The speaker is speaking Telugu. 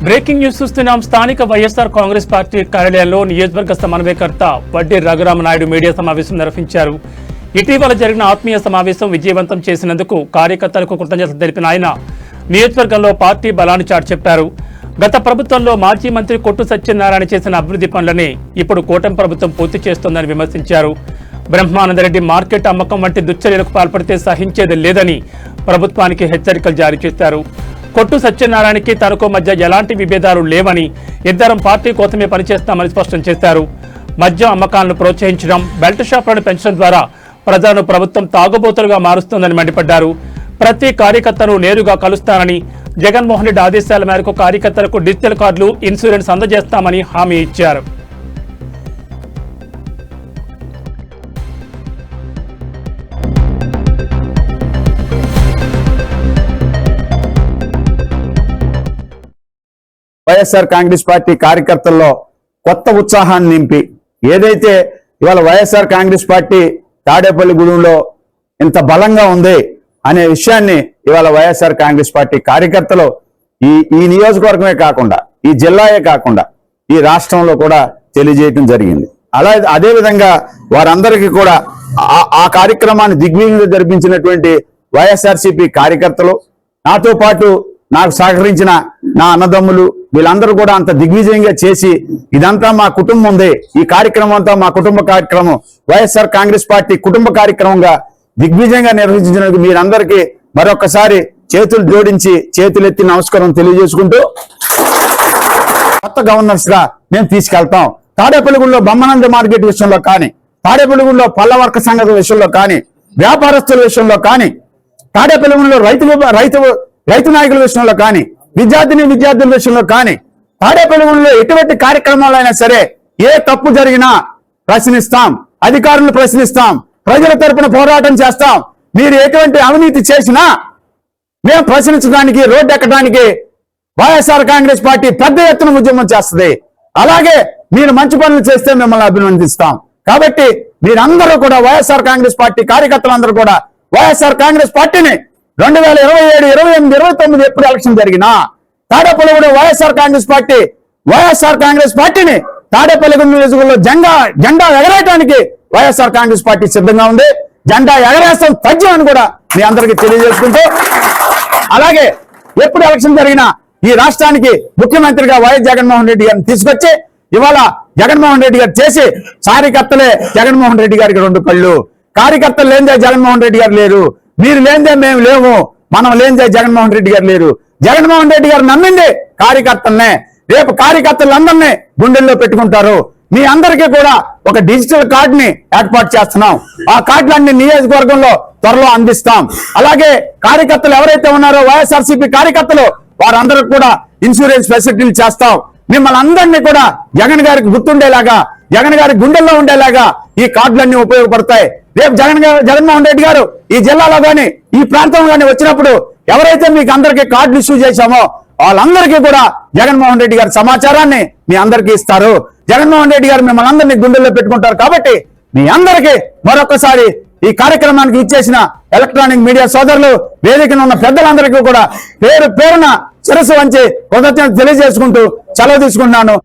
బ్రేకింగ్ న్యూస్ చూస్తున్నాం. స్థానిక వైఎస్ఆర్ కాంగ్రెస్ పార్టీ కార్యాలయంలో నియోజకవర్గ సమన్వయకర్త వడ్డీ రఘురామనాయుడు మీడియా సమావేశం నిర్వహించారు. ఇటీవల జరిగిన ఆత్మీయ సమావేశం విజయవంతం చేసినందుకు కార్యకర్తలకు కృతజ్ఞతలు తెలిపిన ఆయన నియోజకవర్గంలో పార్టీ బలాన్ని చాటి చెప్పారు. గత ప్రభుత్వంలో మాజీ మంత్రి కొట్టు సత్యనారాయణ చేసిన అభివృద్ధి పనులని ఇప్పుడు కూటమి ప్రభుత్వం పూర్తి చేస్తోందని విమర్శించారు. బ్రహ్మానందరెడ్డి మార్కెట్ అమ్మకం వంటి దుశ్చర్యలకు పాల్పడితే సహించేది లేదని ప్రభుత్వానికి హెచ్చరికలు జారీ చేశారు. కొట్టు సత్యనారాయణకి తనకు మధ్య ఎలాంటి విభేదాలు లేవని, ఇద్దరం పార్టీ కోసమే పనిచేస్తామని స్పష్టం చేశారు. మద్యం అమ్మకాలను ప్రోత్సహించడం, బెల్ట్ షాపులను పెంచడం ద్వారా ప్రజలను ప్రభుత్వం తాగుబోతులుగా మారుస్తోందని మండిపడ్డారు. ప్రతి కార్యకర్తను నేరుగా కలుస్తానని, జగన్మోహన్ రెడ్డి ఆదేశాల మేరకు కార్యకర్తలకు డిజిటల్ కార్డులు, ఇన్సూరెన్స్ అందజేస్తామని హామీ ఇచ్చారు. వైఎస్ఆర్ కాంగ్రెస్ పార్టీ కార్యకర్తల్లో కొత్త ఉత్సాహాన్ని నింపి, ఏదైతే ఇవాళ వైఎస్ఆర్ కాంగ్రెస్ పార్టీ తాడేపల్లిగూడెంలో ఇంత బలంగా ఉంది అనే విషయాన్ని ఇవాళ వైఎస్ఆర్ కాంగ్రెస్ పార్టీ కార్యకర్తలు ఈ నియోజకవర్గమే కాకుండా, ఈ జిల్లాయే కాకుండా ఈ రాష్ట్రంలో కూడా తెలియజేయటం జరిగింది. అదేవిధంగా వారందరికీ కూడా ఆ కార్యక్రమాన్ని దిగ్విజయంగా జరిపించినటువంటి వైఎస్ఆర్సీపీ కార్యకర్తలు, నాతో పాటు నాకు సహకరించిన నా అన్నదమ్ములు, వీళ్ళందరూ కూడా అంత దిగ్విజయంగా చేసి, ఇదంతా మా కుటుంబం ఉంది, ఈ కార్యక్రమం అంతా మా కుటుంబ కార్యక్రమం, వైఎస్ఆర్ కాంగ్రెస్ పార్టీ కుటుంబ కార్యక్రమంగా దిగ్విజయంగా నిర్వహించినందుకు మీరందరికీ మరొకసారి చేతులు జోడించి చేతులెత్తి నమస్కారం తెలియజేసుకుంటూ, కొత్త గవర్నర్స్ గా మేము తీసుకెళ్తాం. తాడేపల్లిగూడెంలో బ్రహ్మానంద మార్కెట్ విషయంలో కానీ, తాడేపల్లిగూడెంలో పల్లవర్క సంఘాల విషయంలో కానీ, వ్యాపారస్తుల విషయంలో కానీ, తాడేపల్లిగూడెంలో రైతు నాయకుల విషయంలో కానీ, విద్యార్థుల విషయంలో కానీ, తాడేపల్లిగూడెంలో ఎటువంటి కార్యక్రమాలైనా సరే ఏ తప్పు జరిగినా ప్రశ్నిస్తాం, అధికారులను ప్రశ్నిస్తాం, ప్రజల తరపున పోరాటం చేస్తాం. మీరు ఎటువంటి అవినీతి చేసినా మేము ప్రశ్నించడానికి, రోడ్డు ఎక్కడానికి వైఎస్ఆర్ కాంగ్రెస్ పార్టీ పెద్ద ఎత్తున ఉద్యమం చేస్తుంది. అలాగే మీరు మంచి పనులు చేస్తే మిమ్మల్ని అభినందిస్తాం. కాబట్టి మీరందరూ కూడా వైఎస్ఆర్ కాంగ్రెస్ పార్టీ కార్యకర్తలందరూ కూడా వైఎస్ఆర్ కాంగ్రెస్ పార్టీని 2027, 28, 29 ఎప్పుడు ఎలక్షన్ జరిగినా తాడేపల్లిగూడెం వైఎస్ఆర్ కాంగ్రెస్ పార్టీని తాడేపల్లిగూడెం నియోజకవర్గంలో జెండా ఎగరేయడానికి వైఎస్ఆర్ కాంగ్రెస్ పార్టీ సిద్ధంగా ఉంది. జెండా ఎగరేస్తాం తథ్యం అని కూడా మీ అందరికీ తెలియజేసుకుంటూ, అలాగే ఎప్పుడు ఎలక్షన్ జరిగినా ఈ రాష్ట్రానికి ముఖ్యమంత్రిగా వైఎస్ జగన్మోహన్ రెడ్డి గారిని తీసుకొచ్చి, ఇవాళ జగన్మోహన్ రెడ్డి గారు చేసి, కార్యకర్తలే జగన్మోహన్ రెడ్డి గారికి 2 కళ్ళు, కార్యకర్తలు లేనిదే జగన్మోహన్ రెడ్డి గారు లేరు, మీరు లేనిదే మేము లేము, మనం లేనిదే జగన్మోహన్ రెడ్డి గారు లేరు. జగన్మోహన్ రెడ్డి గారు నమ్మింది కార్యకర్తలనే. రేపు కార్యకర్తలందరినీ గుండెల్లో పెట్టుకుంటారు. మీ అందరికీ కూడా ఒక డిజిటల్ కార్డుని ఏర్పాటు చేస్తున్నాం. ఆ కార్డులన్నీ నియోజకవర్గంలో త్వరలో అందిస్తాం. అలాగే కార్యకర్తలు ఎవరైతే ఉన్నారో వైఎస్ఆర్సీపీ కార్యకర్తలు, వారందరికి కూడా ఇన్సూరెన్స్ ఫెసిలిటీలు చేస్తాం. మిమ్మల్ని అందరినీ కూడా జగన్ గారికి గుర్తుండేలాగా, జగన్ గారి గుండెల్లో ఉండేలాగా ఈ కార్డులన్నీ ఉపయోగపడతాయి. రేపు జగన్మోహన్ రెడ్డి గారు ఈ జిల్లాలో కానీ, ఈ ప్రాంతంలో కానీ వచ్చినప్పుడు ఎవరైతే మీకు అందరికీ కార్డులు ఇష్యూ చేశామో వాళ్ళందరికీ కూడా జగన్మోహన్ రెడ్డి గారి సమాచారాన్ని మీ అందరికీ ఇస్తారు. జగన్మోహన్ రెడ్డి గారు మిమ్మల్ని అందరినీ గుండెల్లో పెట్టుకుంటారు. కాబట్టి మీ అందరికీ మరొకసారి ఈ కార్యక్రమానికి ఇచ్చేసిన ఎలక్ట్రానిక్ మీడియా సోదరులు, వేదికను ఉన్న పెద్దలందరికీ కూడా పేరున శిరస్సు వంచి కృతజ్ఞతలు తెలియజేసుకుంటూ సెలవు తీసుకుంటున్నాను.